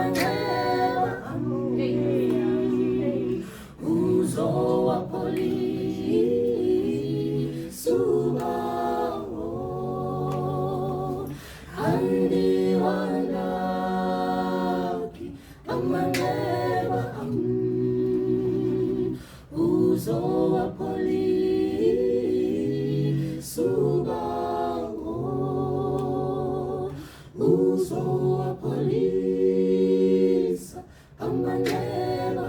amanxeba uzowapolisa ubawo andiwanaki amanxeba uzowapolisa ubawo uzowapolisa amanxeba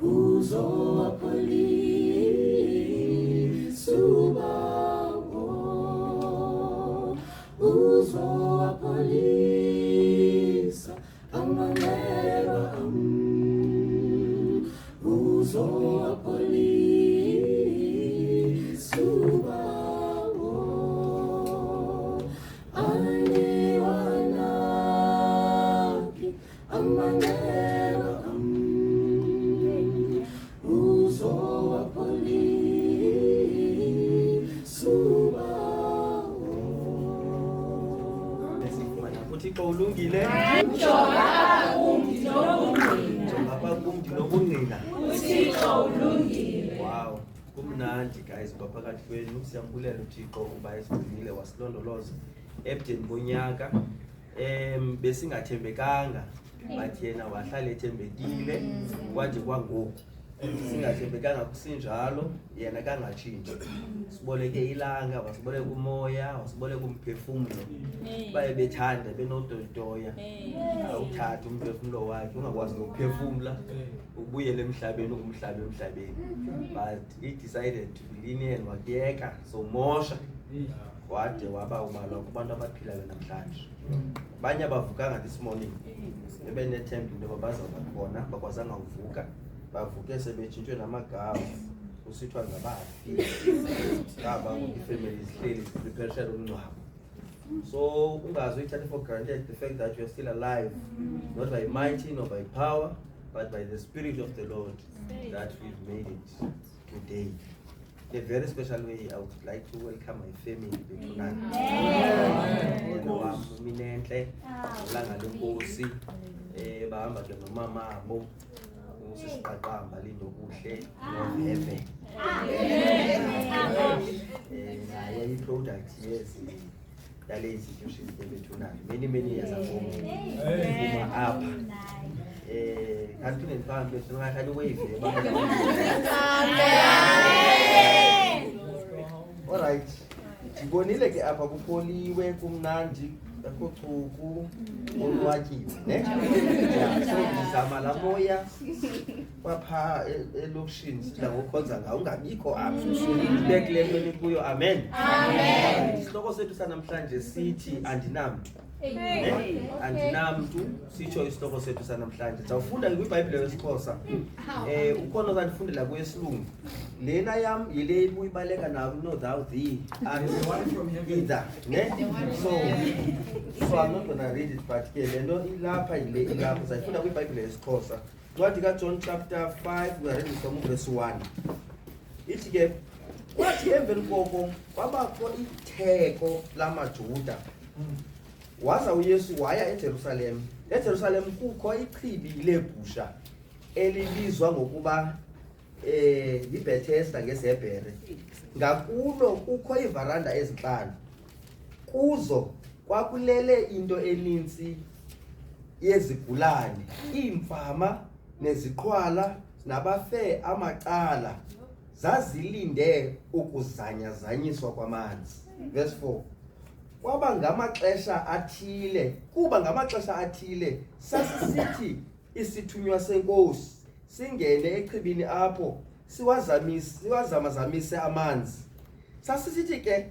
uzowapolisa ubawo uzowapolisa amanxeba uzowapolisa ubawo andiwanaki amanxeba uzowapolisa ubawo. uThixo ulungile, Jonga kumthi nobungqina. uThixo ulungile. Wow, kumnandi guys baphakathi kwenu. Siyambulela uThixo ukuba esigcinile wasilondoloza ebudeni bonyaka. Besingathembekanga but yena wahlala ethembekile kwaje kwangoku. Singathembekanga kusinjalo yena kangatshintshi. Siboleke ilanga, wasiboleka umoya, wasiboleka umphefumulo. Baye bethanda benododoya. Awuthatha umphefumulo wakhe ungakwazi ukuphefumula ubuyele emhlabeni ungumhlaba emhlabeni. But he decided to be lenient wakuyeka somosha wade waba ubalwa kubantu abaphilayo namhlanje. Abanye abavukanga this morning bebenethemba into babazawuba khona bakwazanga uvuka. Bavuke sebetshintshwe namagama usithwa ngabafi ngaba ifamily ihleli preparation umncwabo. So ungazi uyithathe for granted the fact that you are still alive, not by might nor by power but by the Spirit of the Lord that we've made it today. In a very special way, I would like to welcome my family tonight. Minenhle langa lenkosi bahamba ke nomama abo usisiqaqamba lindo kuhle noveve. Naye i-product yes yale institution bethunayo many years ago uma apha kanti nempambe singahlala wave. All right, ngibonile ke apha kupholiwe kumnandi akhochuku olwatyiwe ne so ngizama la moya kwapha elokishini sidla ngokhonza ngawo ungabikho apha ibekle kweli kuyo. Amen. Isihloko sethu sanamhlanje sithi andinamntu. Andinamntu sitsho isihloko sethu sanamhlanje. Zawufunda kwiBhayibhile yesiXhosa. Ukhona okandifundela kwesilungu. Lena yam yile ibuyibaleka nawo no thou thee and the one from heaven ne so I'm not gonna read it but ke lento ilapha ile ilapha sayifunda kwiBhayibhile yesiXhosa. Incwadi kaJohn chapter 5 we are reading from verse 1. Ithi ke kwathi emveni koko kwabakho itheko lamaJuda. Waza uYesu waya eJerusalem. EJerusalem kukho ichibi lebhusha elibizwa ngokuba iBethesda ngeSebhere. Ngakulo kukho ivaranda ezinhlanu. Kuzo kwakulele into eninzi yezigulane, imfama neziqhwala nabafe amacala zazilinde ukuzanyazanyiswa kwamanzi. Verse 4. Kuba ngamaxesha athile sasisithi isithunywa senkosi singene echibini apho siwazamazamise amanzi. Sasisithi ke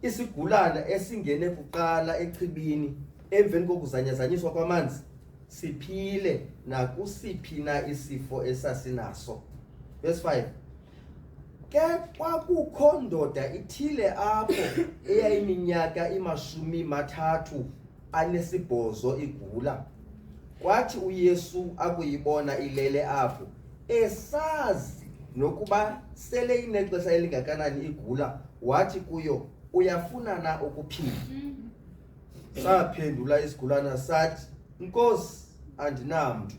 isigulana esingene kuqala echibini emveni kokuzanyazanyiswa kwamanzi siphile nakusiphina isifo esasinaso. Verse 5. Ke kwakukho ndoda ithile apho eyayiminyaka 38 igula. Kwathi uYesu akuyibona ilele apho esazi nokuba sele inexesha elingakanani igula, wathi kuyo uyafuna na ukuphila? saphendula isigulana sathi, Nkosi, andinamntu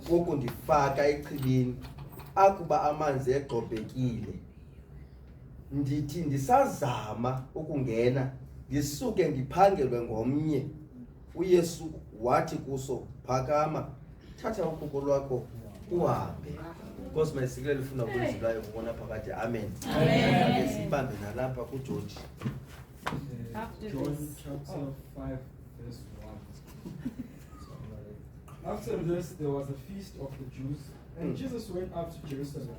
wokundifaka echibini akuba amanzi egqobhekile. Ndithi ndisazama ukungena ndisuke ndiphangelwe ngomnye. UYesu wathi kuso, phakama, thatha ukhukho lwakho uhambe. Nkosi mayisikelele ufuna ukwenziwayo kubona phakathi. Amen. Ake sibambe nalapha kuJoji. John chapter 5 verse 1. After this there was a feast of the Jews, and Jesus went up to Jerusalem.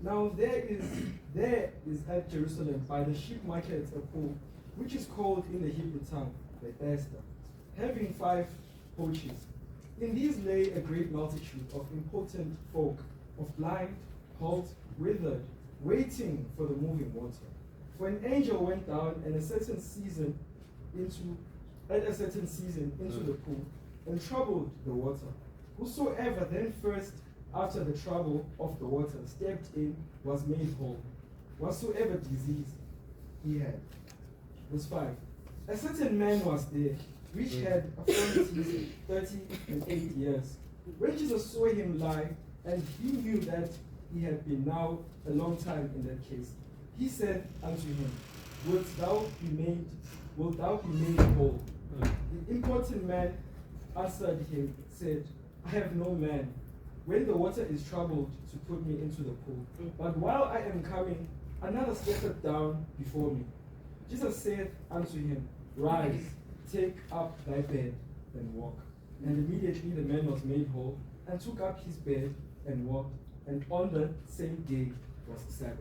Now there is at Jerusalem by the sheep market a pool, which is called in the Hebrew tongue Bethesda, having 5 porches. In these lay a great multitude of impotent folk, of blind, halt, withered, waiting for the moving water. For an angel went down at a certain season into the pool, and troubled the water. Whosoever then first, after the trouble of the water, stepped in was made whole, whatsoever disease he had. Verse 5. A certain man was there, which had a infirmity 38 years. When Jesus saw him lie, and he knew that he had been now a long time in that case, he said unto him, Wilt thou be made whole? The important man answered him, said, I have no man, when the water is troubled, to put me into the pool. But while I am coming, another steppeth down before me. Jesus saith unto him, Rise, take up thy bed, and walk. And immediately the man was made whole, and took up his bed, and walked. And on the same day was the Sabbath.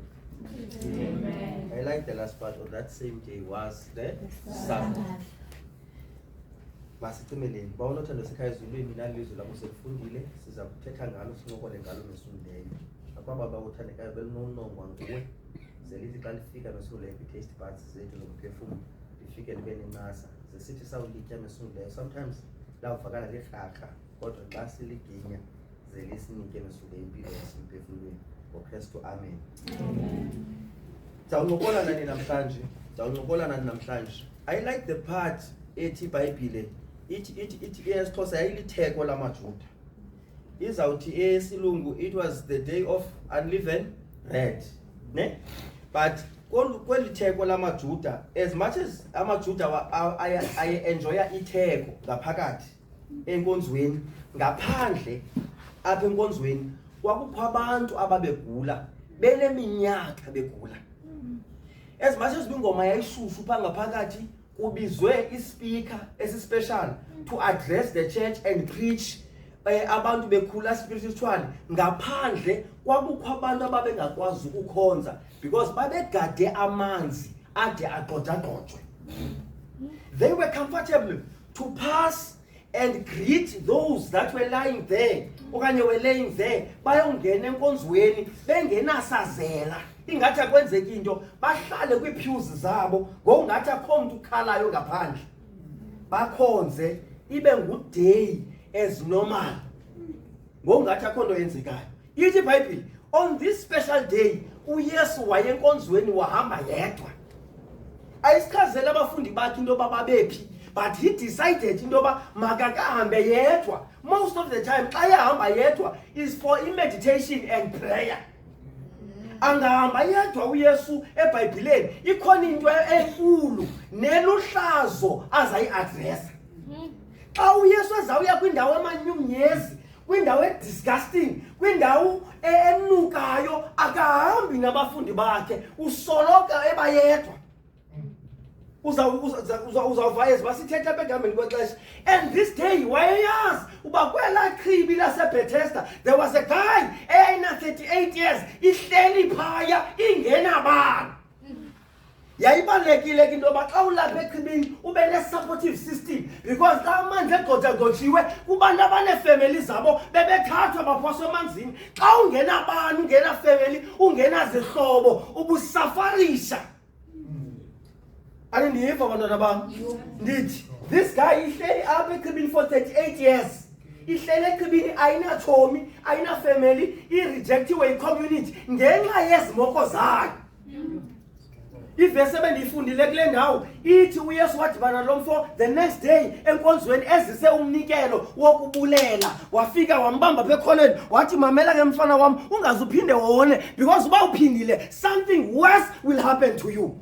Amen. I like the last part of that same day was the Sabbath. Masicimeleni bawona uthando sekhaya ezulwini nalizwe lapho selifundile siza kuthetha ngalo sinokole ngalo nesundileyo akwababa uthandekayo belinonongwa nguwe zelithi xa lifika mesundileyo i-taste buds zethu zokuphefumula lifike libe nemasa zesithi sawulitya mesundileyo sometimes lawuvakala lirharha kodwa xa siliginya zelisinike mesundileyo impilo yasemphefumulweni ngoKristu. Amen. Zawuncokola nani namhlanje. I like the part ethi iBhayibhile ithi eSixhosa yayilitheko lamaJuda. Izawuthi esilungu it was the day of unleavened bread, ne? But kweli theko lamaJuda, as much as amaJuda aye enjoya itheko ngaphakathi enkonzweni, ngaphandle apha enkonzweni kwakukho abantu ababegula beneminyaka begula. As much as ingoma yayishushu pha ngaphakathi kubizwe ispeaker esispecial to address the church and preach abantu bekhula spiritually, ngaphandle kwakukho abantu ababengakwazi ukukhonza because babegade amanzi ade agxothagxothwe. They were comfortable to pass and greet those that were lying there okanye were laying there bayongena enkonzweni bengenasazela ingathi akwenzeka into bahlale kwipews zabo ngokungathi akho umuntu ukhalayo ngaphandle bakhonze ibe nguday as normal ngokungathi akho nto yenzekayo. Ithi iBhayibhile on this special day uYesu wayenkonzweni wahamba yedwa. Ayisichazela abafundi bakhe into bababephi, but he decided into ba makakahambe yedwa. Most of the time xa ehamba yedwa is for meditation and prayer. Angahamba yedwa uYesu eBhayibhileni ikhona into enkulu neluhlazo azayi-addressa. Xa uYesu ezawuya kwindawo emanyumnyezi, kwindawo disgusting, kwindawo enukayo, akahambi nabafundi bakhe, usoloka ebayedwa. Uzawuva ezi basithetha apha ekuhambeni kwexesha. And this day wayeyazi uba kwela chibi laseBethesda there was a guy eyayina 38 years ihleli phaya ingenabani. Yayibalulekile ke into yoba xa ulapha echibini ube ne-supportive system because xa amanzi egxothagxothiwe kubantu abaneefemeli zabo bebethathwa baphoswa emanzini. Xa ungenabani, ungenafemeli, ungenazihlobo ubusafarisha. Andiyiva abantwana bam ndithi this guy ihleli apha echibini for 38 years. Ihleli echibini ayinatshomi, ayinafemeli, irejectiwe yi-community ngenxa yezimoko zayo. ivesi ebendiyifundile kule ndawo ithi uYesu wadibana lo mfo the next day enkonzweni ezise umnikelo wokubulela, wafika wambamba phekhoneni wathi mamela ke mfana wam ungazuphinde wone because uba uphindile something worse will happen to you.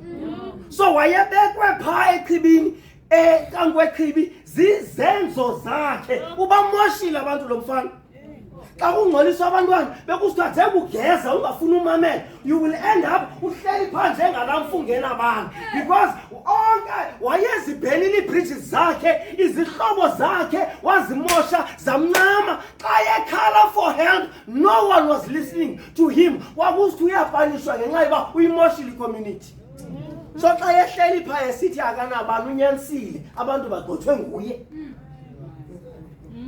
So wayebekwe phaa echibini enkangwechibi zizenzo zakhe ubamoshile abantu lo mfana. Xa kungcoliswa abantwana bekusithathe ukugeza ungafuna umamela, you will end up uhleli phandle engalamfungena abantu because onke wayezibhenile ibridges zakhe, izihlobo zakhe wazimosha zamncama. Xa ekhala for help no one was listening to him. Wakusithi uyapanishwa ngenxa yoba uyimoshile icommunity. So xa ehleli phaa esithi akanabani unyanisile abantu bagxothwe nguye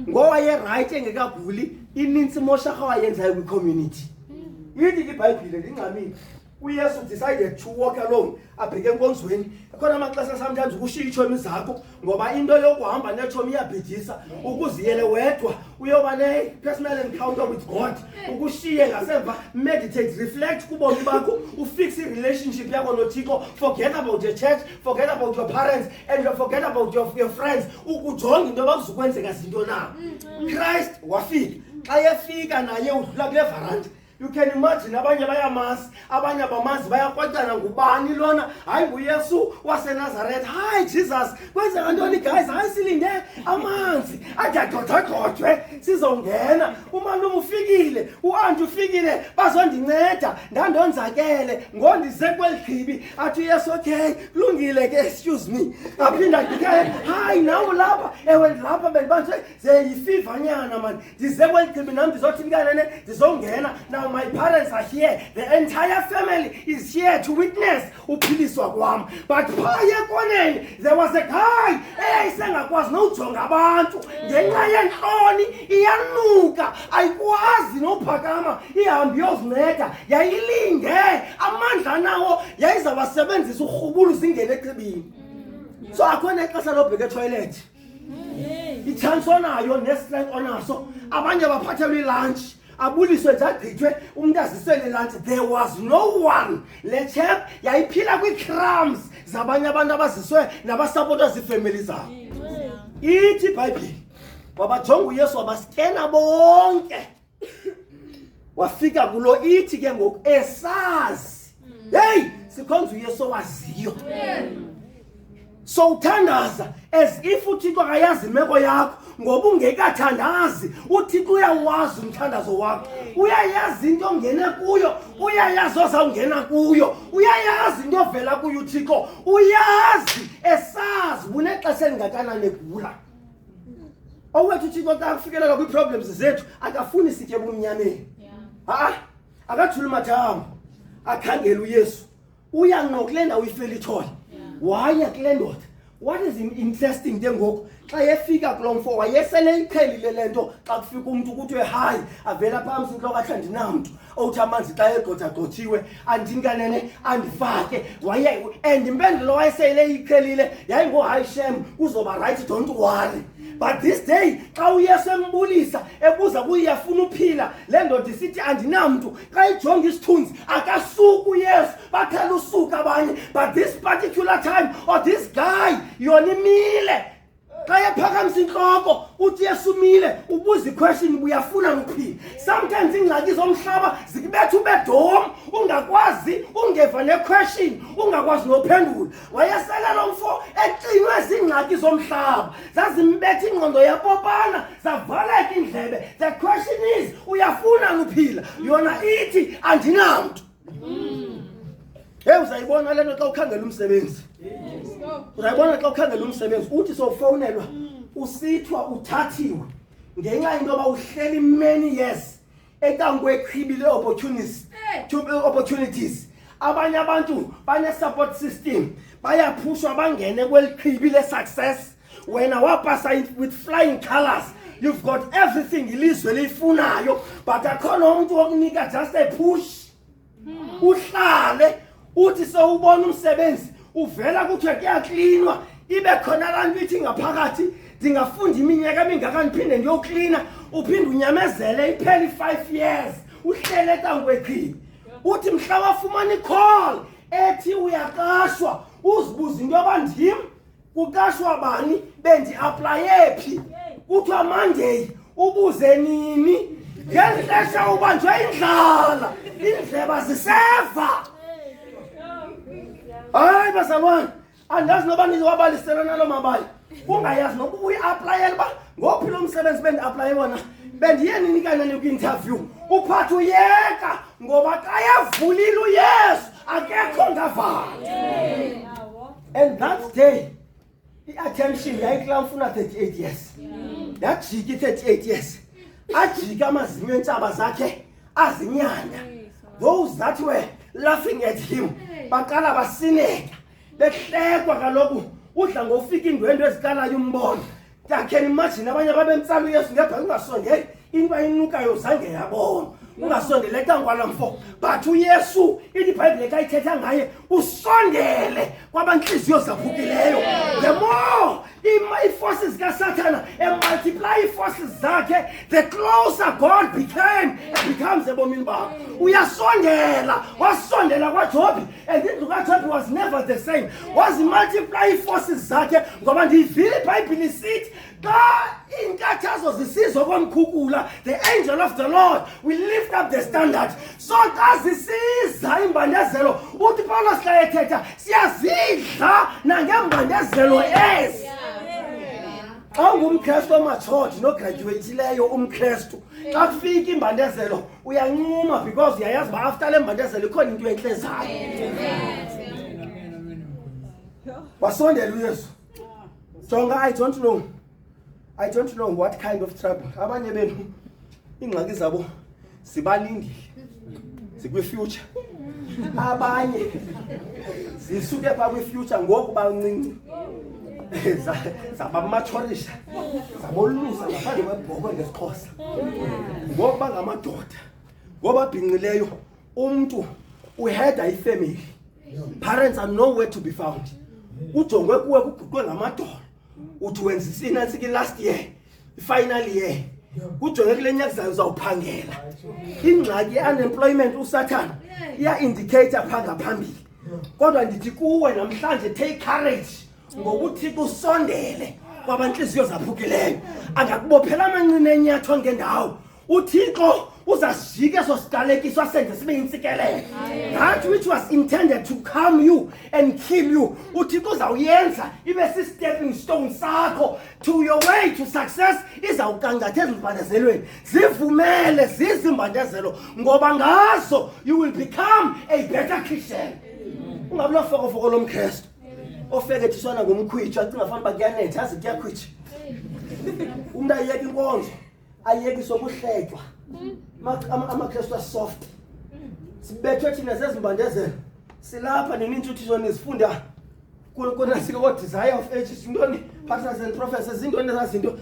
ngowaye right engekaguli inintsi mosharha wayenzayo kwi-community. Yithi ke iBhayibhile lingxamile uYesu decided to walk alone abheke enkonzweni. Khona amaxesha sometimes ukushiya iitshomi zakho ngoba into yokuhamba neetshomi iyabhidisa, ukuziyele wedwa uyoba ne-personal encounter with God, ukushiye ngasemva, meditate, reflect kubomi bakho, ufix i-relationship yakho noThixo, forget about your church, forget about your parents and forget about your friends, ujonge into abakuzokwenzeka zinto na. Christ wafika. Xa yefika naye udlula kule varanda. You can imagine abanye bayamazi, abanye abamazi bayakwatana ngubani lona, hayi nguYesu waseNazaretha. Hayi Jesus, kwenzeka ntoni guys? Hayi silinde amanzi adagxothwe sizongena. Umalume ufikile, uAntu ufikile, bazondinceda ndandonzakele ngondize kwelichibi. Athi uYesu okay, kulungile ke, excuse me. Aphinda ndikhaya, hayi nawo lapha, ewe lapha bendibanjwe zeyifiva nyana man. Ndize kwelichibi nami ndizothini ne ndizongena. Now my parents are here, the entire family is here to witness uphiliswa kwami. But phaya koneni there was a guy eyayisengakwazi nokujonga abantu ngenxa yenhloni, iyanuka, ayikwazi nophakama ihambe yozinceda, yayilinde amandla nawo yayizawasebenzisa urhubula zingene echibini. So akhona ixesha lobheka etoilet, itshansi onayo nestrength onaso, abanye baphathelwe ilunch abuliswe zagqithwe umuntu azisele lunch. There was no one. Le chap yayiphila kwi-crumbs zabanye abantu abaziswe nabasapota zifamily zabo. Ithi iBhayibhile wabajonga uYesu wabaskena bonke wafika kulo. Ithi ke ngoku esazi hey sikhonza uYesu owaziyo. So uthandaza as if uThixo akayazi imeko yakho ngoba ungekathandazi. uThixo uyawazi umthandazo wakho, uyayazi into ongene kuyo, uyayazi ozawungena kuyo, uyayazi into ovela kuyo uThixo, uyazi esazi unexesha elingakanani egula. Owethu uThixo xa kufikelela kwii-problems zethu akafuni sitye bumnyameni. Akathula mathambo akhangela uYesu, uyanqokule ndawo ifelithole. Why kule ndoda? What is interesting ke ngoku xa yefika kulo mfo wayesele iqhelile lento xa kufika umuntu kuthiwe hayi avela phambi intloko athi andinamntu othi amanzi xa egxothagxothiwe andinkanene andifake waye and impendulo wayesele iqhelile yayingohayi shem kuzoba right, don't worry. But this day xa uYesu embulisa ebuza kuye yafuna uphila, le ndoda isithi andinamntu. Xa ijonga isithunzi akasuka uYesu, bathela usuka abanye. But this particular time or this guy yona imile. Xa ephakamisa intloko uthi Yesu umile ubuza iquestion uyafuna ukuphila. Sometimes ingxaki zomhlaba zikubetha ubedom ungakwazi ungeva nequestion, ungakwazi nophendula. Wayesela lo mfo exinwe zingxaki zomhlaba zazimbetha ingqondo yapopana zavaleka indlebe. The question is uyafuna ukuphila? Yona ithi andinamntu. Hey, uzayibona lento xa ukhangela umsebenzi. Uzayibona xa ukhangela umsebenzi uthi sowufonelwa usithwa uthathiwe ngenxa into yoba uhleli many years ekangwekhibile opportunities. Abanye abantu bane-support system bayaphushwa bangene kwelikhibile success. Wena wapasa with flying colors, you've got everything ilizwe liyifunayo, but akhona umuntu wokunika just a push. Uhlale uthi sowubona umsebenzi uvela kuthiwe kuyaklinwa, ibe khona laa nto ithi ngaphakathi ndingafunda iminyaka emingaka ndiphinde ndiyoklina, uphinde unyamezele iphele 5 years uhlele ekangwechibi. Uthi mhla wafumana icall ethi uyaqashwa uzibuza into yoba ndim kuqashwa bani bendi-aplaye phi kuthiwa Monday ubuze nini ngeli xesha ubanjwe indlala indleba ziseva. Hayi bazalwane, andazi noba nizowabalisela nalo mabali ungayazi nokuba uyi-aplayela uba ngophi lo msebenzi bendi-aplaye wona bendiye nini kanani kwi-interview uphathe uyeka ngoba xa yavulile uyesu akekho ngavala. And that day i-attention yayikula mfuna 38 years yajika i-38 years ajika amazinyo entshaba zakhe azinyanda. Those that were laughing at him baqala basineka behlekwa kaloku udla ngofika indwendwe ezikalayo umbono. Can imagine abanye babemtsala uyesu ngedwa ungasondeli into ayinukayo zange yabona ungasondele kangwala mfo but uyesu iBhayibhile xa ithetha ngaye usondele kwabanhliziyo zaphukileyo. The more i-forces kaSathana multiply i-forces zakhe the closer God becomes ebomini bakho. Uyasondela wasondela kwaJobi and indlu kaJobi was never the same. Multiply i-forces zakhe ngoba ndiyivile iBhayibhile isithi xa inkathazo zisizwa komkhukula the angel of the Lord will lift up the standard. So xa zisiza imbandezelo uthi Paulos xa ethetha siyazidla nangembandezelo ezi. Xa ungumKrestu omatured nograduatileyo umKrestu xa kufika imbandezelo uyancuma because uyayazi uba after le mbandezelo ikhona into entle zayo. Wasondela uyesu. Jonga, I don't know what kind of trouble abanye benu ingxaki zabo sibalindile sikwi-future abanye zisuke pha kwi-future ngoku bancinci zabamatorisha zabolusa ngaphandle kwebhoko ngesixhosa ngoku bangamadoda ngobabhinqileyo umntu uheda ifamily parents are nowhere to be found ujongwe kuwe kuguqwe ngamadolo uthi wenzisini nantsiki last year final year kujonge kule nyaka zayo uzawuphangela. Ingxaki ye-unemployment uSathana iya-indicator phaa ngaphambili kodwa ndithi kuwe namhlanje take courage ngokuthixo usondele kwabanhliziyo zaphukileyo angakubophela amanqine enyathwa ngendawo. uThixo uzasijika eso sidalekiso asenze sibe yintsikelelo. That which was intended to calm you and kill you uThixo uzawuyenza ibe si-stepping stone sakho to your way to success. Izawukangatha ezimbandezelweni zivumele zizimbandezelo ngoba ngazo you will become a better Christian. Ungabi nofokofoko lomKrestu ofekethiswana ngomkhwitsho acinga fanele uba kuyanetha azi kuyakhwitsha. Umntu ayiyeka inkonzo ayekiswa ukuhletywa amaKrestu asoft sibethwe thina zezimbandezelo silapha nenintuthiso nezifunda kunasike ko-desire of ages intoni partners and prophecies intoni ezazinto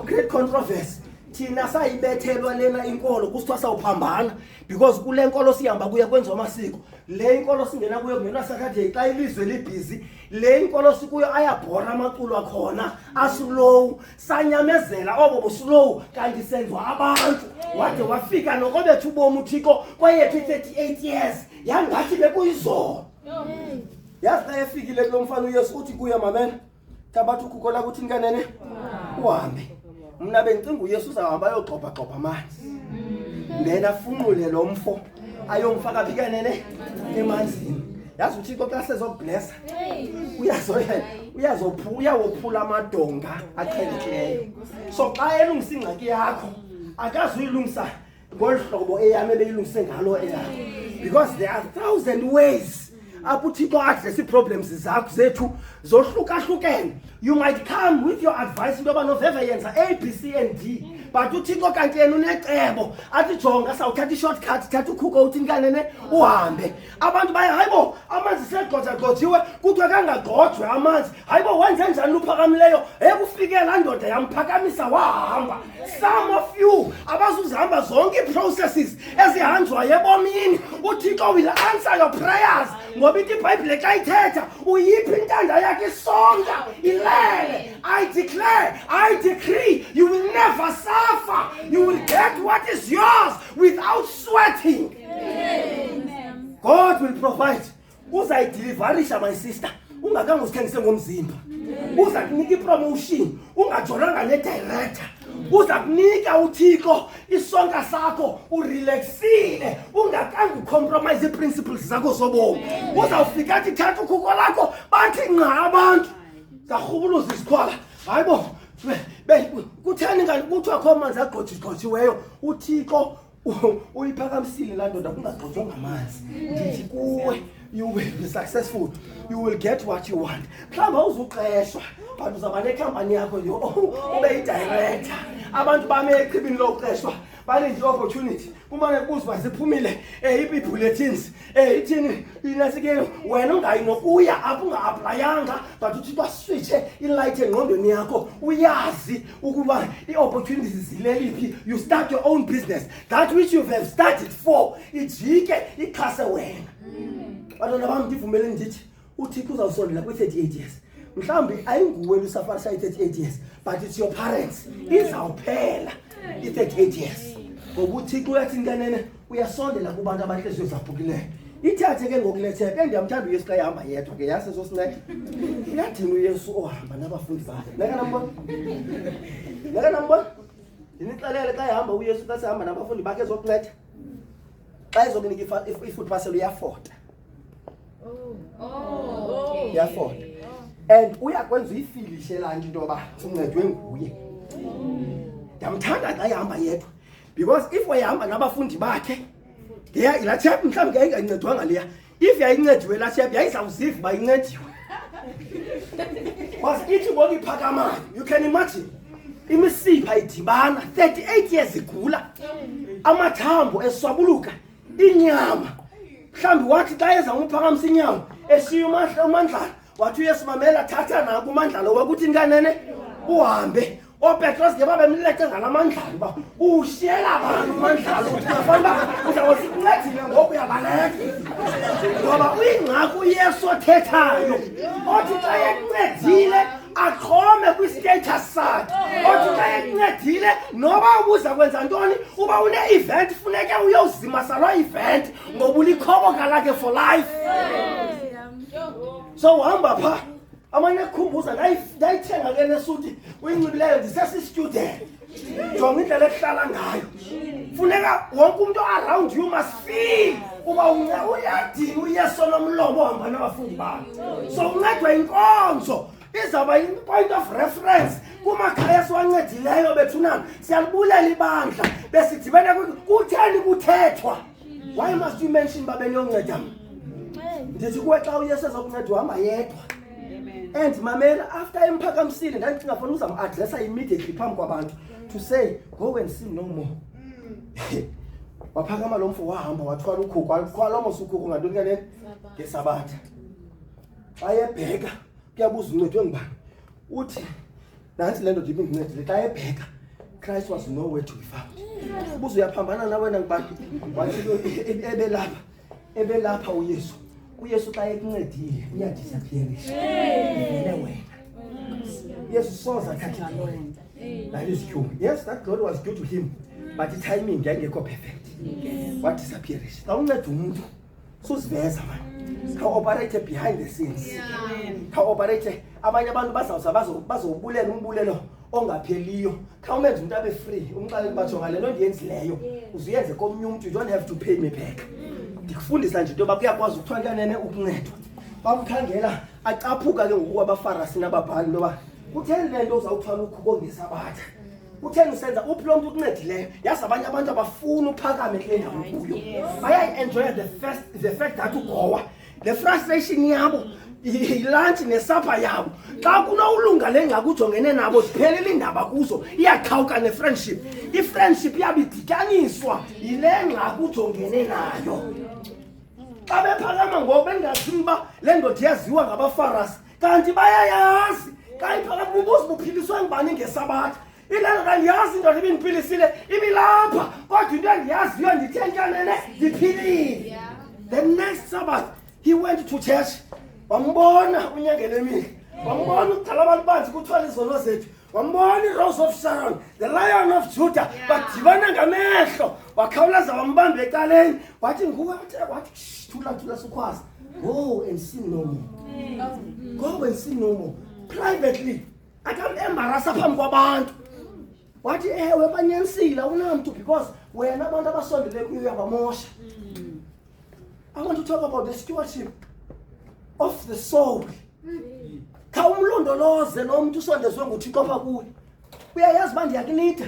great controversy thina sayibethelwa lena inkolo kusithiwa sawuphambana because kule nkolo sihamba kuye kwenziwa amasiko. Le inkolo singena kuyo kungenwa Saturday xa ilizwe libhizi. Le inkolo sikuyo ayabhora amaculo akhona aslow sanyamezela obo buslow kanti senziwa abantu wade wafika noko bethu ubomi uThixo kwayethu 38 years yangathi bekuyizolo. Yazi xa efikile kulo mfana uYesu uthi kuye mamela thabatha ukhuko lakho uthini kanene uhambe. Mna bengicinga uYesu uzahamba ayogxobha amanzi then afunqule lo mfo ayomfaka phi kanene emanzini. Yazi uThixo xa sezoblessa uyawophula amadonga aqhelekileyo. So xa elungisa ingxaki yakho akazuyilungisa ngolu hlobo eyami ebeyilungise ngalo eyakho because there are 1,000 ways apho uThixo adresse problems zakho zethu zohlukahlukene. You might come with your advice into yoba noveva yenza A, B, C and D but uThixo kanti yena unecebo athi jonga sawuthatha i-shortcut thatha ukhuko uthini kanene uhambe. Abantu baye hayibo amanzi segxothagxothiwe kuthiwa kangagxothwe amanzi hayibo wenze njani luphakamileyo ekufikela laa ndoda yamphakamisa wahamba. Some of you abazuzihamba zonke ii-processes ezihanjwayo ebomini uThixo will answer your prayers ngoba ithi iBhayibhile xa ithetha uyiphi intanda yakhe isonka ilele. I declare, I decree, you will never suffer. You will get what is yours without sweating. Amen. God will provide uzayideliverisha my sister ungakanga usithengise ngomzimba. Uza kunika ipromotion ungajolanga ne-director. Uza kunika uThixo isonka sakho urelaxile ungakanga ucompromise iprinciples zakho zobomi. Uzawufika athi thatha ukhuko lakho bathi nqa abantu zarhubuluza isikhwala. Hayibo kutheni ngani kuthiwa kho amanzi agqothiweyo uThixo uyiphakamisile laa ndoda kungagqothwa ngamanzi. Ndithi kuwe you will be successful, you will get what you want. Mhlawumbi awuzuqeshwa but uzaba nekhampani yakho ube yi-director. Abantu bame echibini lokuqeshwa balinde opportunity umane kuzwa ziphumile ii-bulletins ithini inasike wena ungayi nokuya apho unga-aplayanga but uthi baswitshe ilight engqondweni yakho uyazi ukuba ii-opportunities zileliphi. You start your own business, that which you have started for ijike ikhase wena. Bantwana bam ndivumele ndithi uThixo uzawusondela kwi-38 years. Mhlawumbi ayinguwe lusafarisha i-38 years but it's your parents. Izawuphela i-38 years ngoba uThixo uyathi nkanene uyasondela kubantu abanhliziyo zabhukileyo. Ithathe ke ngokuletheka ndiyamthanda uYesu xa ehamba yedwa ke yase sosinceda. Iyadinga uYesu ohamba nabafundi bakhe. Naka nambona ndinixelele xa ehamba uYesu xa sehamba nabafundi bakhe ezokunceda. Xa ezokunika i-food parcel uyafota. Uyafota. And uyakwenza uyifilishe laa nto yoba uncedwe nguye. Ndiyamthanda xa ehamba yedwa because if wayehamba nabafundi bakhe laa chap mhlawumbi yayingancedwanga leya. If yayincediwe laa chap yayizawuziva uba incediwe. Was ithi ngoku iphakamayo, you can imagine imisipha idibana 38 years igula, amathambo eswabuluka, inyama. Mhlawumbi wathi xa eza umphakamisa inyama eshiya uMandlalo wathi uYesu mamela thatha nako uMandlalo wakuthi nkanene uhambe. OPetros ke babemleke ngalaMandlalo ba ushiyela abantu uMandlalo ufanele uzawusincedile ngoku uyabaleka ngoba uyingxaki uYesu othethayo othi xa ekuncedile aqhome kwi-status sakhe. Othi xa ekuncedile noba ubuza kwenza ntoni uba une-event funeke uyozima salwa event ngoba ulikhoboka lakhe for life. So uhamba pha amanye kukhumbuza ndayithenga ke nesuti uyinxibileyo ndisesi-student. Jonga indlela ekuhlala ngayo. Funeka wonke umuntu around you must feel uba uyadinga uYesu nomlomo ohamba nabafundi bakhe. So uncedwa inkonzo izawuba yi-point of reference kumakhaya esiwancedileyo bethunana. Siyalibulela ibandla besidibene kutheni kuthethwa. Why must you mention babeni yonceda? Ndithi kuwe xa uYesu ezokunceda uhamba yedwa. And mamela after emphakamisile ndandicinga funa uzam-adressa immediately phambi kwabantu to say go and sin no more. Waphakama lo mfo wahamba wathwala ukhuku kwalomos ukhuku ngantoni kanene ngesabatha. Ayebheka kuyabuza uncedwe ngubani. Uthi nansi le nto ndibe ndincedile xa ebheka Christ was nowhere to be found. Ubuze uyaphambana na wena ngubani wathi ebelapha uYesu. uYesu xa ekuncedile uyadisappearisha vele wena. Yesu soza thatha glory. That is true. Yes, that glory was due to him, but the timing yayingekho perfect. Wadisappearisha. Xa unceda umuntu susiveza manje. Ka operate behind the scenes. Ka operate abanye abantu bazowubulela umbulelo ongapheliyo. Xa umenza umuntu abe free umqala bajonga le nto ndiyenzileyo uzuyenze komnye umuntu, you don't have to pay me back. Ndikufundisa nje into yoba kuyakwazi ukuthiwa nkanene ukuncedwa. Bamkhangela acaphuka ke ngoku abaFarisi nababhali into yoba kutheni le nto uzawuthwala ukhuko ngesabatha. Kutheni usenza uphi lo muntu ukuncedileyo? Yazi abanye abantu abafuna uphakame kule ndawo kuyo. Bayayi-enjoy the fact that ugowa. The frustration yabo lunch nesapha yabo. Xa kunowulunga le ngxaki ujongene nabo ziphelele iindaba kuzo iyaqhawuka ne-friendship. I-friendship yabo idityaniswa yile ngxaki ujongene nayo. Xa bephakama ngoku bengathini uba le ndoda yaziwa ngabaFarisi kanti bayayazi. Xa iphakama ubuze buphiliswe ngubani ngesabatha. Ile ndoda ndiyazi indoda ibindiphilisile ibilapha kodwa into endiyaziyo ndithe nkanene ndiphilile. The next Sabbath he went to church. Wambona unyangele emini. Wambona ukugcala abantu banzi kuthwala izono zethu. wambona iRose of Sharon, the Lion of Judah, badibana ngamehlo, wakhawulaza wambamba ekaleni, wathi nguwe wathi thula sukhwazi. Go and sin no more. Go and sin no more. Privately, akamembarasa phambi kwabantu. Wathi ewe banyanisile unamntu because wena abantu abasondele kuyo uyabamosha. I want to talk about the stewardship of the soul. Khawumlondoloze lo muntu usondezwe nguThixo apha kuwe. Uyayazi bandi yakunida.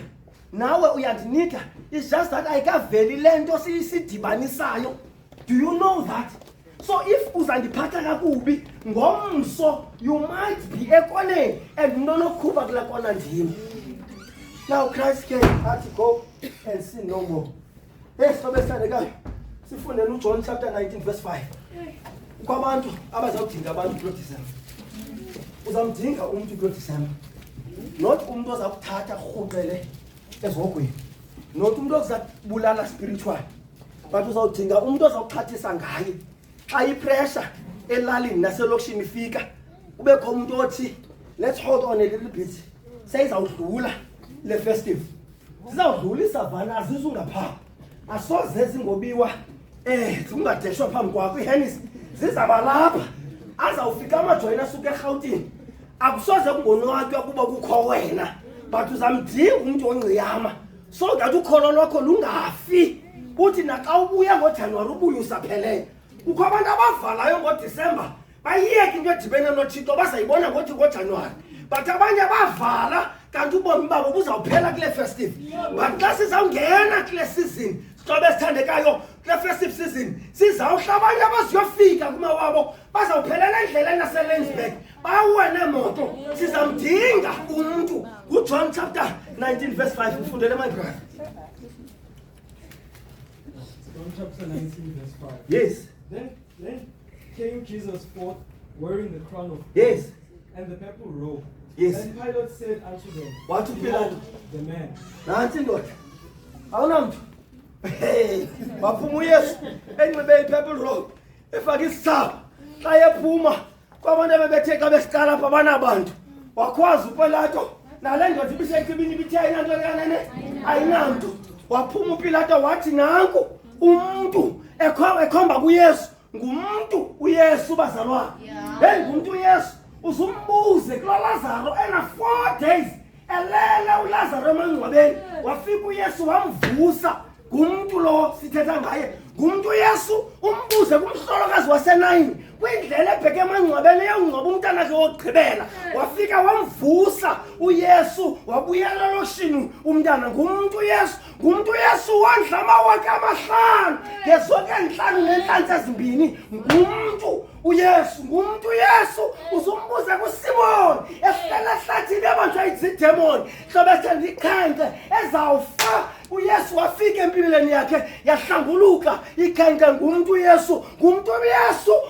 Nawe uyandinida. It's just that ayikaveli lento sidibanisayo. Do you know that? So if uzandiphatha kakubi ngomso, you might be ekoneni and nonokhupha kula kona ndini. Now Christ came to go and sin no more. Yes, sobesandekayo. Sifundele uJohn chapter 19 verse 5. Kwabantu abazawudinga abantu kulo December. Uzamdinga umuntu kulo December. Not umuntu ozakuthatha rhubele ezogweni. Not umuntu ozakubulala spiritual. But uzawudinga umuntu ozawuxhathisa ngaye. Xa ipressure elalini naselokishini ifika, kubekho umuntu othi let's hold on a little bit. Seyizawudlula le festive. Sizawudlula isavana azizungapha. Asoze zingobiwa zingadeshwa phambi kwakho iHennis zizaba lapha azawufika amajoyina asuke eGauteng akusoze kungonwatya kuba kukho wena but uzamdinga umuntu ongciyama so that ukholo lwakho lungafi uthi naxa ubuya ngoJanuwari ubuye usaphelele kukho abantu abavalayo ngoDisemba bayiyeke into edibene noThixo bazayibona ngothi ngoJanuwari but abanye bavala kanti ubomi babo buzawuphela kule festive but xa sizawungena kule season Sobe sithandekayo kule festive season sizawuhla abanye abaziyofika kumawabo bazawuphelela endleleni naseLensburg bawe nemoto sizamdinga umuntu kuJohn chapter 19 verse 5 ufundele my brother. John chapter 19 verse 5. Yes. Then came Jesus forth wearing the crown of yes and the purple robe. Yes. And Pilate said unto them, What to Pilate? The man. Nansi ndoda. Awunamntu. Hey, baphuma uYesu enxibe ipurple robe. Efaka isithaba. Xa ephuma kwabantu abebethe xa besiqala apha banabantu. Wakhwaza uPilate nale ndoda ibisecibini ibithena into kanene ayinamntu. Waphuma uPilate wathi nanku umuntu ekhomba kuYesu ngumuntu uYesu bazalwane. Hey ngumuntu uYesu uzumbuze kulo Lazaro ena 4 days elele uLazaro emangcwabeni wafika uYesu wamvusa ngumuntu lo sithetha ngaye ngumuntu uYesu umbuze kumhlolokazi waseNayini kwindlela ebheke emangcwabeni eyongcwaba umntana wakhe wokugqibela wafika wamvusa uYesu wabuyela loshini umntana ngumuntu uYesu wandla amawaka amahlanu ngezonke enhlanu nenhlanzi ezimbini ngumuntu uYesu uzumbuze kuSimoni esihlala ehlathini abantu izidemoni hlobethe ikhanke ezawufa uYesu wafika empilweni yakhe yahlambuluka ikhanke ngumuntu uYesu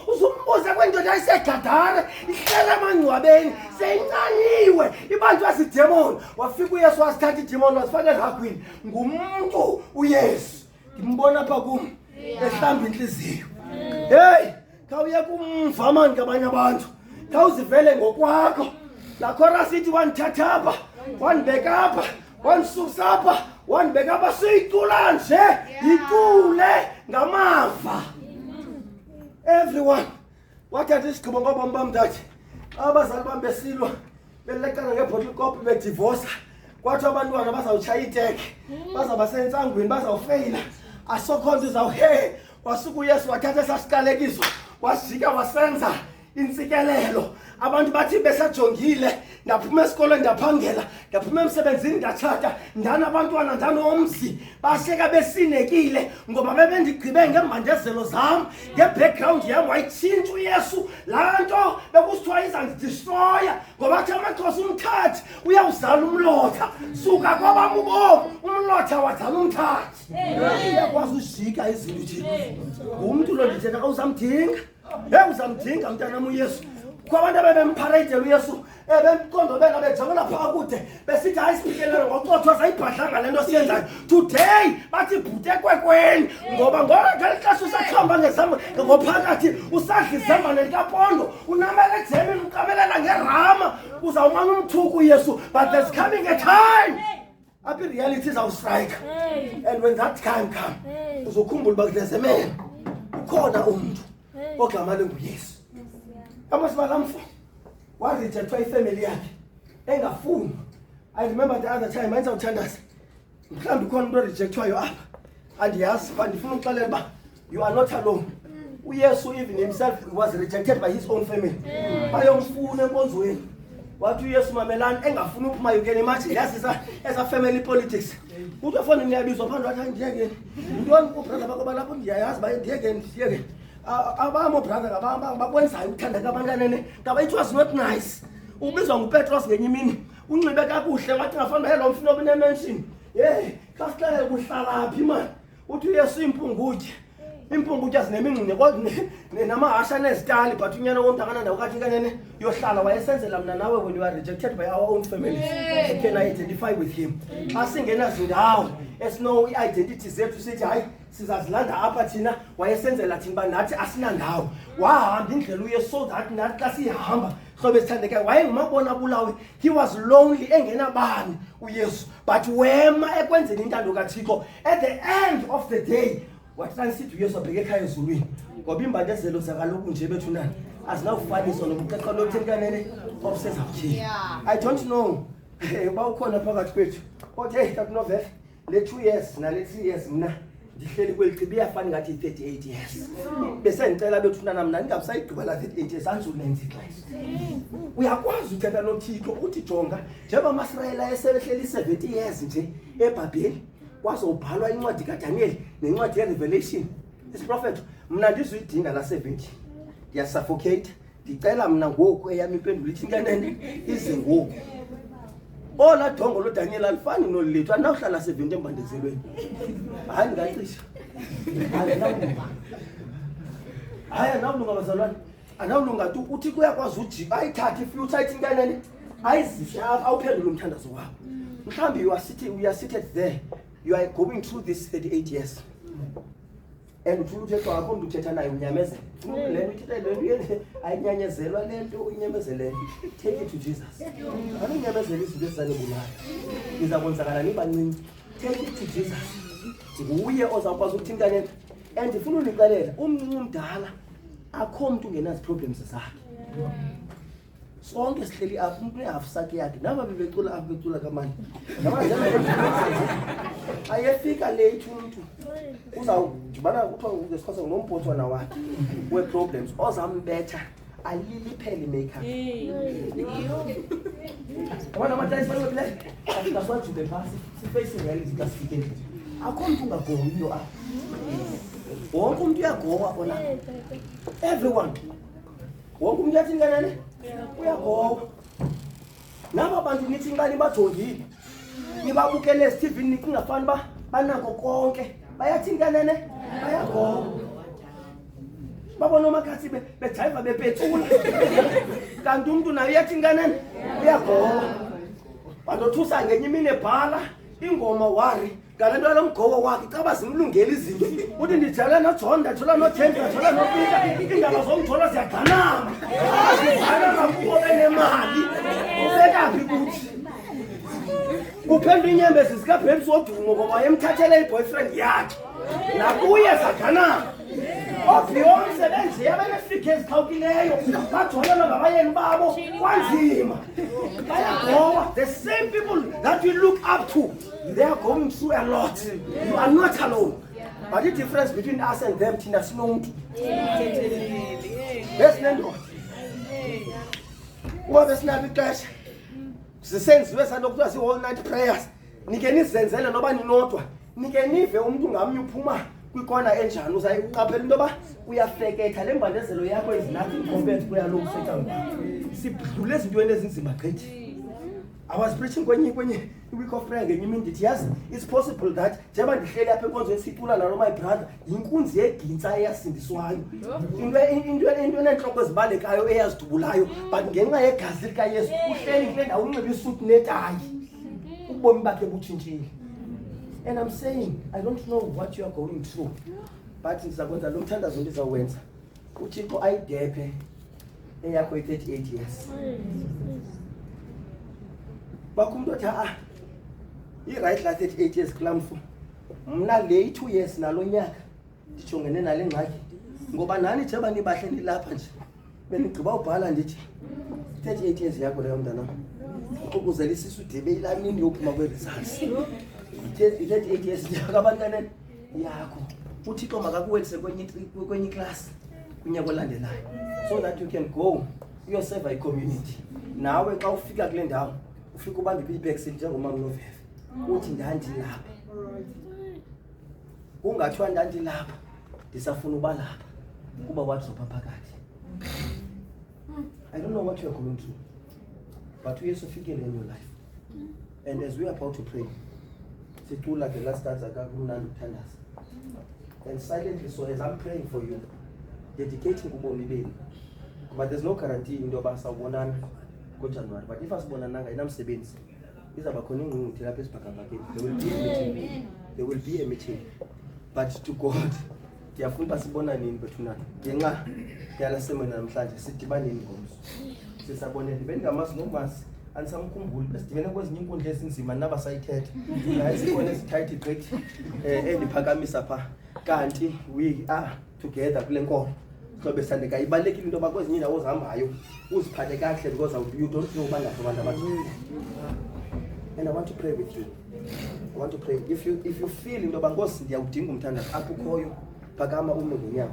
uzumbuze kwendoda ayisegadare ihlala emangcwabeni seyincaniwe ibantu azidemoni wafika uYesu wasithatha idemoni wasifaka eragwini ngumuntu uYesu ngimbona apha kum ehlamba inhliziyo hey khawuye kumvamani kabanye abantu khawuzivele ngokwakho la chorus ithi wanithatha apha wanibeka apha wanisusa apha wanibeka apha siyicula nje icule ngamava everyone wathatha isigqibo ngobomi bam dathi abazali bam besilwa belekana ngebhottle copy bedivorce kwathi abantwana bazawutshaya iteke bazawuba sensangweni bazawufeyila asokhonto izawuhe wasuka uYesu wathatha esasiqalekiso wasijika wasenza insikelelo abantu bathi besajongile ndaphuma esikolweni ndaphangela ndaphuma emsebenzini ndathatha ndana abantwana ndanomzi bahleka besinekile ngoba bebendigqibe ngembandezelo zam ngebackground yam wayitshintsha uYesu laa nto bekusithiwa izandidestroya ngoba athi amaXhosa umthathi uyawuzala umlotha suka kwabam ubomi umlotha wazala umthathi uyakwazi ujika izinto uthini ngumntu lo ndithetha xa uzamdinga uzamdinga mntanam uYesu kwabantu abebemparayidela uYesu bemqondobela bejabula phaa kude besithi hayi sifikelele ngocotho sayibhadlanga le nto siyenzayo today bathi bhute ekwekweni ngoba ngolo xesha usakhamba ngezamba ngophakathi usadla izambane likapondo unamele ejemini uqabelela ngerama uzawumana umthuku uYesu, but there's coming a time apho reality izawustrike, and when that time come uzokhumbula uba there's a man, ukhona umuntu ogama linguYesu. Amasibala warejectwa ifamily yakhe engafuni. I remember the other time ayizawuthandaza mhlawumbi khona umuntu orejectwayo apha andiyazi, but ndifuna ukuxelela uba you are not alone. uYesu even himself was rejected by his own family. Bayomfuna enkonzweni, wathi uYesu mamelani engafuni uphuma. You can imagine, yes, as a family politics. Uthi afana niyabizwa phandle wathi ndiyeke ntoni ubrother bakho balapho ndiyayazi baye ndiyeke abamo brother bakwenzayo ukuthandeka abantwanene ngaba it was not nice. Ubizwa nguPetros ngenye imini unxibe kakuhle wathi ngafana hello mfuna obune mention xa sixelele kuhlala phi mani. Uthi uYesu impungutya zinemingxunya kodwa namahasha nezitali, but unyana womntana nawo kathi kanene yohlala wayesenzela mna nawe when you are rejected by our own families. You can identify with him. Asingenazindawo esino i-identity zethu sithi hayi sizazilanda apha thina, wayesenzela thina uba nathi asinandawo. Wahamba indlela uYesu so that nathi xa sihamba hlobo esithandekayo wayengumabona bulawe. He was lonely, engenabani uYesu, but wema ekwenzeni intando kaThixo. At the end of the day wathi xa nisithi uYesu abheke ekhaya ezulwini, ngoba imbandezelo zakaloku nje bethu nani azinawufaniswa nobuqeqa lothenkanene obusezawutyhini. I don't know uba ukhona phakathi kwethu othi hey takunovela le 2 years nale 3 years mna ndihleli kweli cibi iyafana ngathi 38 years. Besendicela bethunana mna ndingabisayigqibela 38 years anzulenza ixesha. Uyakwazi uthetha noThixo uthi jonga njengoba uMasirayeli esebehleli 70 years nje eBhabheli, kwazobhalwa incwadi kaDaniel nencwadi yeRevelation. Isprofeto mna ndizuyidinga la 70 ndiyasuffocate. Ndicela mna ngoku eyami impendulo ithi nkanene ize ngoku. Ola dongo loDaniel alifani nollethu anawuhlala 70 embandezelweni. Hayi ngacisha. Hayi anawulunga bazalwane, anawulunga tu uthi kuyakwazi ujika ayithathe ifuture ithi nkanene ayizisha awuphendule umthandazo wakho. Mhlambi you are seated there, you are going through this 38 years. And uthi uthetha wakho umuntu uthetha naye unyamezela. Le nto ithetha le nto ayinyanyezelwa le nto unyamezele. Take it to Jesus. Akunyamezela izinto ezizanibulayo. Iza kwenzakala nibancinci. Take it to Jesus. Nguye ozawukwazi ukuthi nkanene. And ndifuna unixelela umncinci umdala akho umuntu ungenazi problems zakhe. Sonke sihleli apha umuntu ehalf sakhe yakhe naba bebecula apha becula kamani. Ayefika late umuntu uzawudibana kuthiwa ngesikhathi ngomphothwana wakhe we-problems ozambetha aliliphele makeup. Abantu amatayisi balokile asikasojude phasi sifacing reality kasifikele. Akho umuntu ungagoyiyo apha. Wonke umuntu uyagowa khona. Everyone. Wonke umuntu yathi nkanene uyagowa. Naba bantu nithi nkani bajongile. Nibabukele Stephen nikungafani banako konke. Bayathi nkanene bayagowa. Babona uMakhathi bejayiva bepetula. Kanti umuntu naye yathi nkanene uyagowa. Badothusa ngenye imini ebhala ingoma wari ngalento lomgowo wakhe caba zimlungela izinto. Uthi ndijala noJohn ndajola noJames ndajola noPeter indaba zomjola ziyagqanama. Azibhala kakhulu benemali. Usekaphi kuthi? Uphendula inyembezi zikaBhebs odumo ngoba wayemthathele iboyfriend yakhe. Nakuye sagqanama. Obiyonse benje yabenefike ezikhawukileyo bajolelwa ngabayeni babo kwanzima. Bayagowa. The same people that you look up to, they are going through a lot. You are not alone. But the difference between us and them thina sinomuntu. Besinendoda. Uba sinalo ixesha sisenziwe salokuthiwa si-all night prayers. Nike nizenzele noba ninodwa. Nike nive umuntu ngamnye uphuma kwikona enjani uzayiqaphela into yoba uyafeketha le mbandezelo yakho is nothing compared to kuyaloku Satan. Sidlule ezintweni ezinzima gqithi. I was preaching kwenye week of prayer ngenye imini ndithi yazi it's possible that njengoba ndihleli apha enkonzweni sicula nalo my brother yinkunzi yegintsa eyasindiswayo. Into enentloko ezibalekayo eyazidubulayo but ngenxa yegazi likaYesu uhleli kule ndawo unxibe isuti netayi. Ubomi bakhe butshintshile. And I'm saying, I don't know what you are going through, but ndizakwenza lo mthandazo ndizawenza. uThixo ayidephe eyakho 38 years. bakho umuntu othi i-right la 38 years klamfu mna le 2 years nalo nyaka ndijongene nale ngxaki ngoba nani njengoba nibahle nilapha nje benigqiba ubhala ndithi 38 years yakho leyo mntanam ukuzela isisu dibe ilamini yophuma kwe-results 38 years yakho abantaneni yakho uthixo makakuwelise kwenye class unyaka olandelayo so that you can go uyoserva i-community nawe xa ufika kule ndawo ufika ubambe i-backseat njengomama Noveve uthi ndandilapha ungathiwa ndandilapha ndisafuna uba lapha kuba wadropha phakathi. I don't know what you are going through, but uyesu ufikele in your life. And as we are about to pray, sicula the last stanza kakumnandi ukuthandaza. And silently, so as I'm praying for you, dedicating ubomi benu. But there's no guarantee into yoba sawubonana ngoJanuary. But if asibonananga inamsebenzi izaba khona ingqungquthela lapha esibhakabhakeni. There will be a meeting. But to God, ndiyafuna uba sibona nini bethuna ngenxa yala semina namhlanje sidibaneni ngomso. Sisabonela bendingamazi nomasi anisamkhumbuli besidibene kwezinye inkundla ezinzima nabasayithetha. Hayi sibone sithayithi great endiphakamisa pha. Kanti we are together kule nkolo. Sobe sandeka ibalekile into bakwezinye indawo ozihambayo uziphathe kahle because you don't know ubana abantu abathile. And I want to pray with you. I want to pray. If you feel into bangosi ndiyawudinga umthandazo apho ukhoyo phakama ume ngonyama.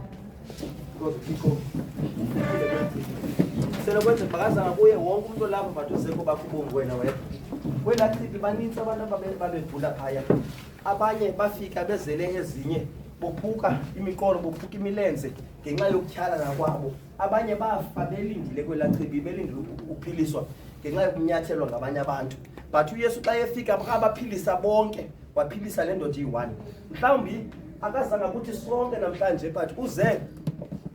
Because people selokwenze bhakaza kuye wonke umuntu lapha bathu seko bakubonga wena wedwa. Wena chibi baninzi abantu babebhula phaya. Abanye bafika bezele ezinye bophuka imiqolo bophuka imilenze ngenxa yokutyhala nakwabo. Abanye bafa belindile kwelachibi belindile ukuphiliswa ngenxa yokunyathelwa ngabanye abantu. But uYesu xa efika abaphilisa bonke waphilisa le ndoda iyi-1. Mhlawumbi akazanga ukuthi sonke namhlanje but uze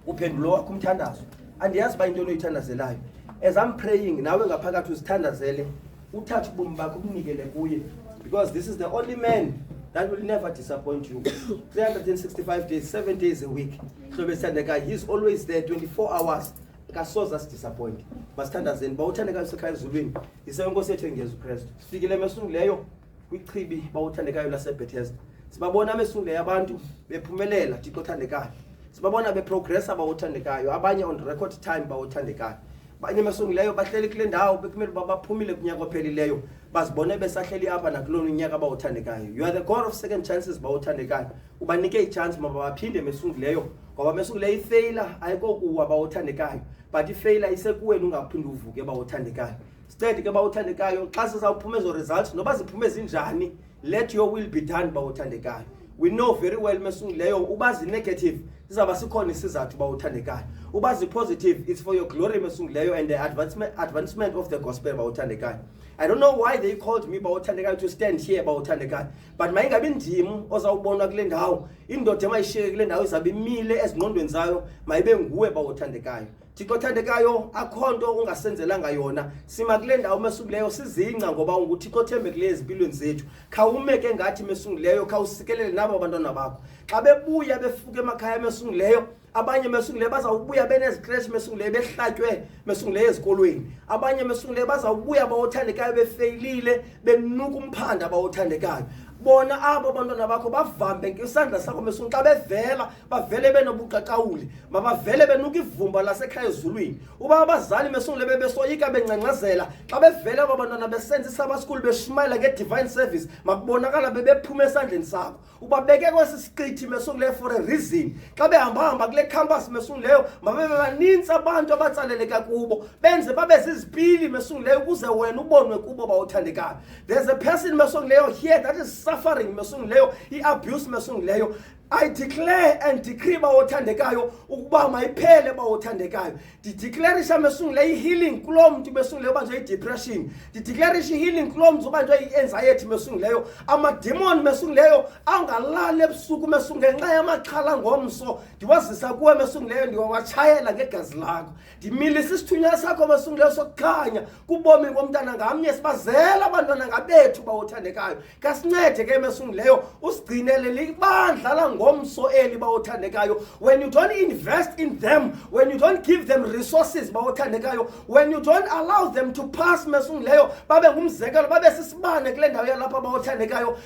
uphendulo wakho umthandazo. Andiyazi ba into oyithandazelayo. As I'm praying nawe ngaphakathi uzithandazele uthathe ubomi bakho ubunikele kuye because this is the only man that will never disappoint you. 365 days, 7 days a week. So he's always there 24 hours. Kasoza disappoint. Masithandazeni bawuthandeka usekhaya ezulwini. Isenkosi yethu ngeyesu Kristu. Sifikile emesunguleyo kwichibi bawuthandekayo laseBethesda. Sibabona amesunguleyo abantu bephumelela Thixo othandekayo. Sibabona beprogress abawuthandekayo, abanye on record time bawuthandekayo. Abanye amesunguleyo bahleli kule ndawo bekumele baphumile kunyaka ophelileyo. Bazibone besahleli apha nakulona unyaka abawuthandekayo. You are the God of second chances bawuthandekayo. Ubanike ichance mabaphinde mesunguleyo. Ngoba mesunguleyo ifailure ayiko kuwa bawuthandekayo. But ifailure isekuwena ungaphinde uvuke bawuthandekayo. Instead ke bawuthandekayo xa sizawuphuma ezo results noba ziphume zinjani, let your will be done bawuthandekayo. We know very well mesunguleyo ubazi negative sizaba sikhona isizathu bawuthandekayo. Ubazi positive it's for your glory mesunguleyo and the advancement of the gospel bawuthandekayo. I don't know why they called me bawuthandekayo to stand here bawuthandekayo. But mayingabe indimu ozawubonwa kule ndawo indoda emayishiyeke kule ndawo izabe imile ezingqondweni zayo mayibe nguwe bawuthandekayo. Thixo othandekayo akho nto ungasenzelanga yona sima kule ndawo mesunguleyo sizingca ngoba unguThixo othembekileyo ezimpilweni zethu. Khawumeke ngathi mesunguleyo khawusikelele nabo abantwana bakho xa bebuya befuka emakhaya mesunguleyo. Abanye mesunguleyo bazawubuya benezicrash mesunguleyo behlatywe mesunguleyo ezikolweni. Abanye mesunguleyo bazawubuya bawuthandekayo befeyilile benuka umphanda bawuthandekayo. Bona abo abantwana bakho bavambe ngesandla sakho mesungu xa bevela bavele benobuqaqawuli mabavele benuka ivumba lasekhaya ezulwini. Uba abazali mesunguleyo besoyika bencengcazela xa bevele abo abantwana besenza isaba school beshumayela nge-divine service makubonakala bebephuma esandleni sakho. Ubabeke kwesi siqithi mesunguleyo for a reason. Xa behamba kule campus mesunguleyo mabe baninzi abantu abatsaleleka kubo benze babe zizipili mesunguleyo ukuze wena ubonwe kubo bawuthandekayo. There's a person mesunguleyo here that is suffering mesunguleyo i-abuse mesunguleyo. I declare and decree bawuthandekayo ukuba mayiphele bawuthandekayo. Ndideclareisha mesunguleyo i-healing kulo muntu mesunguleyo ubanjwe i-depression. Ndideclareisha i-healing kulo muntu ubanjwe i-anxiety mesunguleyo. Amademon mesunguleyo angalali ebusuku mesunguleyo ngenxa yamaqhala ngomso ndiwazisa kuwe mesunguleyo ndiwawatshayela ngegazi lakho. Ndimilisa isithunywa sakho mesunguleyo sokukhanya kubomi bomntana ngamnye sibazela abantwana ngabethu bawuthandekayo. Kasincede ke mesunguleyo usigcinele libandla ngomso eli bawuthandekayo, when you don't invest in them, when you don't give them resources bawuthandekayo, when you don't allow them to pass mesungileyo babe ngumzekelo babe sisibane kule ndawo yalapha bawuthandekayo,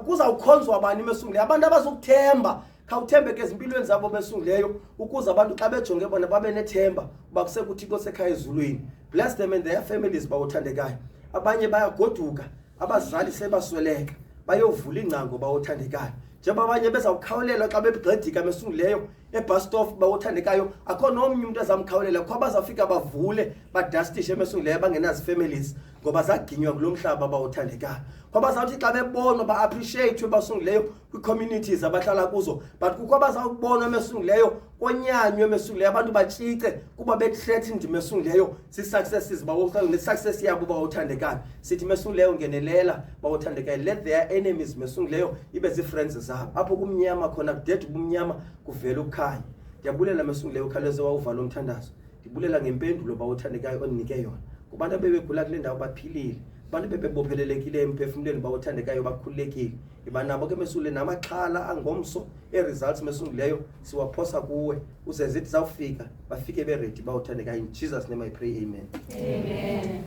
kuzawukhonzwa bani mesungileyo? Abantu abazokuthemba. Khawuthembe ke ezimpilweni zabo mesungileyo ukuze abantu xa bejonge bona babe nethemba uba kusekuthixo sekhaya ezulwini. Bless them and their families bawuthandekayo. Abanye bayagoduka, abazali sebasweleka, bayovula ingcango bawuthandekayo. Njengoba abanye bezawukhawulela xa begqedika mesungileyo ebus stop bawuthandekayo, akho nomnye umuntu ezamkhawulela, kho bazafika bavule badastishe mesungileyo bangenazi families ngoba zaginywa kulomhlaba bawuthandekayo. Ngoba zawuthi xa bebonwa ba-appreciate basungileyo kwi-communities abahlala kuzo, but kukho bazawubonwa mesungileyo konyanywe mesungileyo abantu batshike kuba be-threatened mesungileyo si-successes ne-success yabo bawuthandekayo. Sithi mesungileyo ngenelela bawuthandekayo, let their enemies mesungileyo ibe zii-friends zabo. Apho kumnyama khona kudede ubumnyama kuvela ukukhanya. Ndiyabulela mesungileyo ukhawuleze wawuvala umthandazo. Ndibulela ngempendulo bawuthandekayo onike yona. Kubantu abebegula kule ndawo baphilile, abantu bebebophelelekile emphefumulweni bawuthandekayo bakhululekile. Ibanabo ke mesule namaxhala angomso results mesungileyo siwaphosa kuwe uze zithi zawufika bafike be ready bawuthandekayo. In Jesus name I pray, amen. Amen.